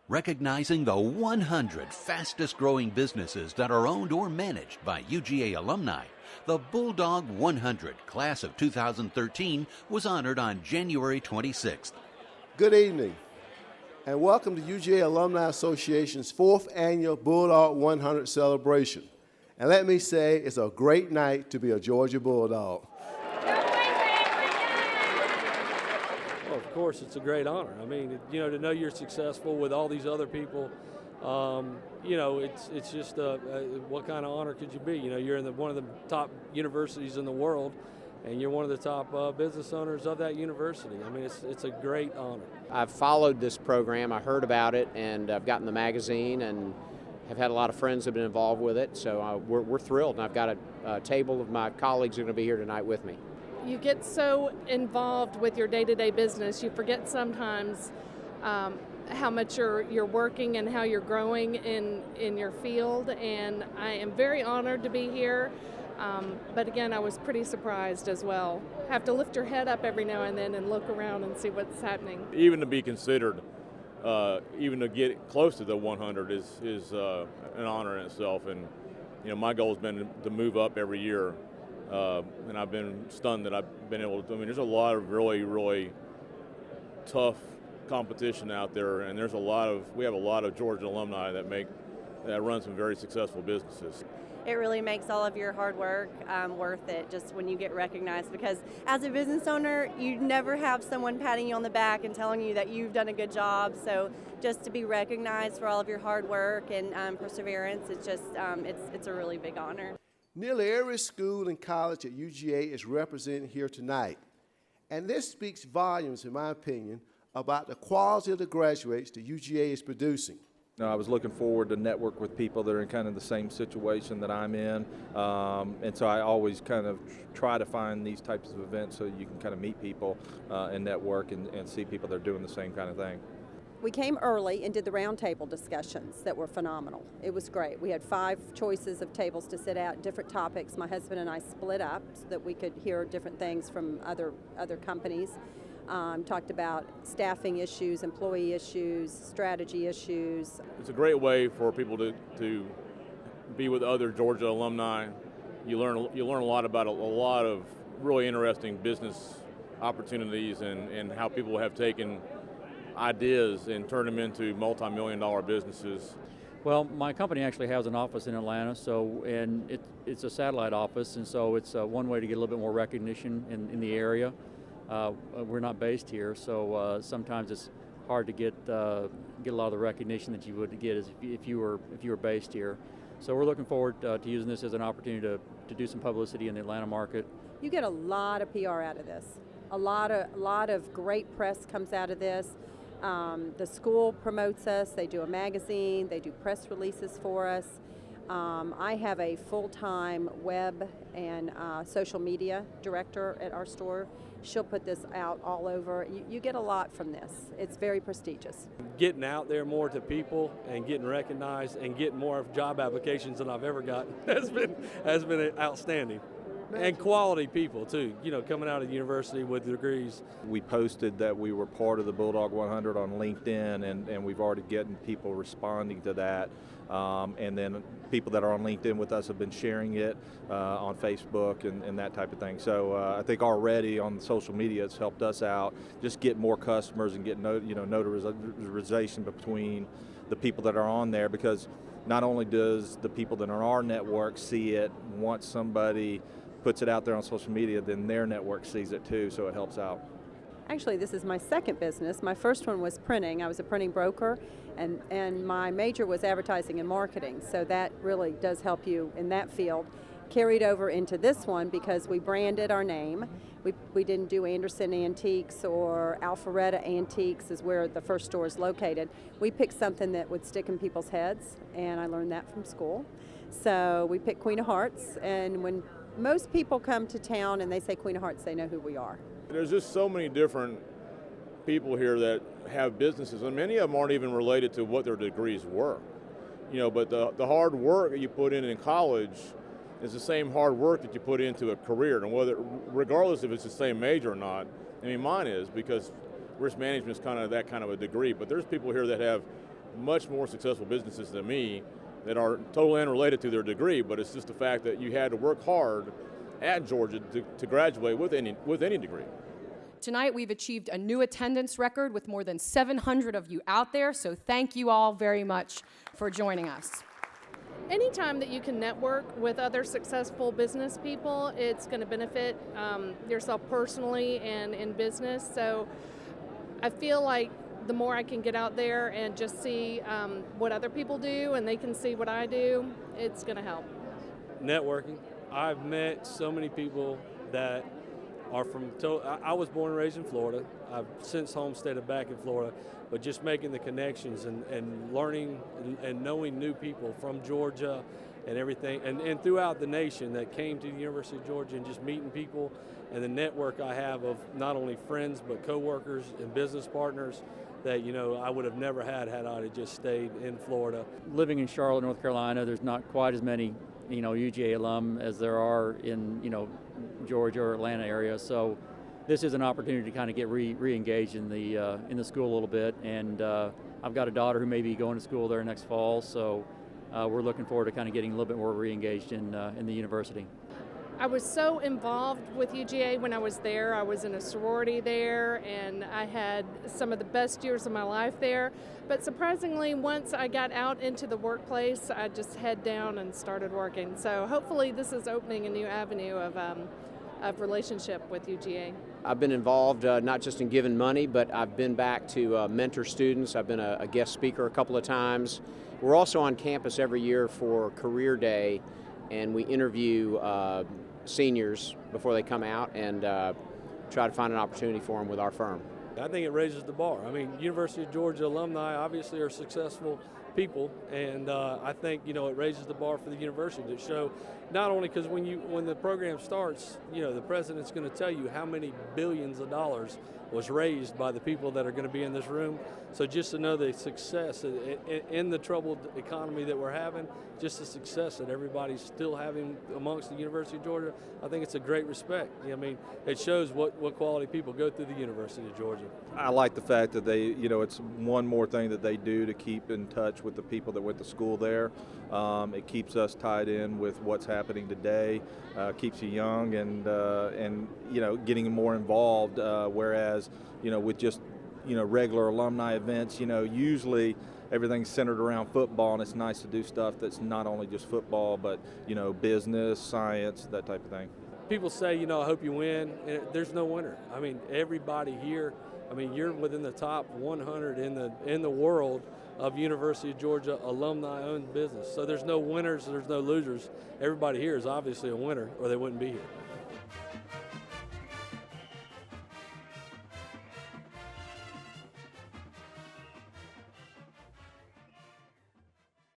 recognizing the 100 fastest growing businesses that are owned or managed by UGA alumni. The Bulldog 100 class of 2013 was honored on January 26th. Good evening, and welcome to UGA Alumni Association's 4th annual Bulldog 100 celebration. And let me say, it's a great night to be a Georgia Bulldog. Well, of course, it's a great honor. I mean, to know you're successful with all these other people, it's just what kind of honor could you be? You're in one of the top universities in the world, and you're one of the top business owners of that university. I mean, it's a great honor. I've followed this program. I heard about it, and I've gotten the magazine, and have had a lot of friends that have been involved with it. So we're thrilled, and I've got a table of my colleagues who are going to be here tonight with me. You get so involved with your day-to-day business, you forget sometimes how much you're working and how you're growing in your field. And I am very honored to be here. But again, I was pretty surprised as well. Have to lift your head up every now and then and look around and see what's happening. Even to be considered, even to get close to the 100 is an honor in itself. And my goal has been to move up every year. And I've been stunned that I've been able to. I mean, there's a lot of really, really tough competition out there, and we have a lot of Georgia alumni that run some very successful businesses. It really makes all of your hard work worth it just when you get recognized, because as a business owner, you never have someone patting you on the back and telling you that you've done a good job. So just to be recognized for all of your hard work and perseverance, it's just it's a really big honor. Nearly every school and college at UGA is represented here tonight. And this speaks volumes, in my opinion, about the quality of the graduates that UGA is producing. I was looking forward to network with people that are in kind of the same situation that I'm in. And so I always kind of try to find these types of events so you can kind of meet people and network and see people that are doing the same kind of thing. We came early and did the roundtable discussions that were phenomenal. It was great. We had 5 choices of tables to sit at, different topics. My husband and I split up so that we could hear different things from other companies. Talked about staffing issues, employee issues, strategy issues. It's a great way for people to be with other Georgia alumni. You learn a lot about a lot of really interesting business opportunities and how people have taken ideas and turn them into multi-million-dollar businesses. Well, my company actually has an office in Atlanta, and it's a satellite office, and so it's one way to get a little bit more recognition in the area. We're not based here, so sometimes it's hard to get a lot of the recognition that you would get if you were based here. So we're looking forward to using this as an opportunity to do some publicity in the Atlanta market. You get a lot of PR out of this. A lot of great press comes out of this. The school promotes us. They do a magazine. They do press releases for us. I have a full-time web and social media director at our store. She'll put this out all over. You get a lot from this. It's very prestigious. Getting out there more to people and getting recognized and getting more job applications than I've ever gotten has been outstanding. And quality people, too, coming out of the university with degrees. We posted that we were part of the Bulldog 100 on LinkedIn, and we've already gotten people responding to that. And then people that are on LinkedIn with us have been sharing it on Facebook and that type of thing. So I think already on social media it's helped us out, just get more customers and get notarization between the people that are on there, because not only does the people that are on our network see it, once somebody puts it out there on social media, then their network sees it too, so it helps out. Actually, this is my second business. My first one was printing. I was a printing broker, and my major was advertising and marketing, so that really does help you in that field. Carried over into this one because we branded our name. We didn't do Anderson Antiques or Alpharetta Antiques is where the first store is located. We picked something that would stick in people's heads, and I learned that from school. So we picked Queen of Hearts, and when most people come to town and they say Queen of Hearts, they know who we are. There's just so many different people here that have businesses, and many of them aren't even related to what their degrees were. But the hard work that you put in college is the same hard work that you put into a career, and regardless if it's the same major or not. I mean, mine is, because risk management is that kind of a degree, but there's people here that have much more successful businesses than me that are totally unrelated to their degree, but it's just the fact that you had to work hard at Georgia to graduate with any degree. Tonight we've achieved a new attendance record with more than 700 of you out there, so thank you all very much for joining us. Anytime that you can network with other successful business people, it's going to benefit yourself personally and in business. So I feel like the more I can get out there and just see what other people do and they can see what I do, it's going to help. Networking. I've met so many people that are from, I was born and raised in Florida. I've since homesteaded back in Florida, but just making the connections and learning and knowing new people from Georgia and everything, and throughout the nation that came to the University of Georgia, and just meeting people and the network I have of not only friends but coworkers and business partners that, you know, I would have never had I just stayed in Florida. Living in Charlotte, North Carolina, there's not quite as many, you know, UGA alum as there are in, you know, Georgia or Atlanta area. So this is an opportunity to kind of get re-engaged in the school a little bit. And I've got a daughter who may be going to school there next fall, so we're looking forward to kind of getting a little bit more re-engaged in the university. I was so involved with UGA when I was there. I was in a sorority there, and I had some of the best years of my life there. But surprisingly, once I got out into the workplace, I just head down and started working. So hopefully this is opening a new avenue of relationship with UGA. I've been involved not just in giving money, but I've been back to mentor students. I've been a guest speaker a couple of times. We're also on campus every year for Career Day, and we interview seniors before they come out and try to find an opportunity for them with our firm. I think it raises the bar. I mean, University of Georgia alumni obviously are successful people, and I think, you know, it raises the bar for the university to show, not only because when the program starts, you know, the president's going to tell you how many billions of dollars was raised by the people that are going to be in this room. So just to know the success in the troubled economy that we're having, just the success that everybody's still having amongst the University of Georgia, I think it's a great respect. I mean, it shows what quality people go through the University of Georgia. I like the fact that they, you know, it's one more thing that they do to keep in touch with the people that went to school there. It keeps us tied in with what's happening today, keeps you young and you know, getting more involved, whereas, you know, with just, you know, regular alumni events, you know, usually everything's centered around football, and it's nice to do stuff that's not only just football, but, you know, business, science, that type of thing. People say, you know, I hope you win. There's no winner. I mean, everybody here, I mean, you're within the top 100 in the world of University of Georgia alumni-owned business. So there's no winners, there's no losers. Everybody here is obviously a winner, or they wouldn't be here.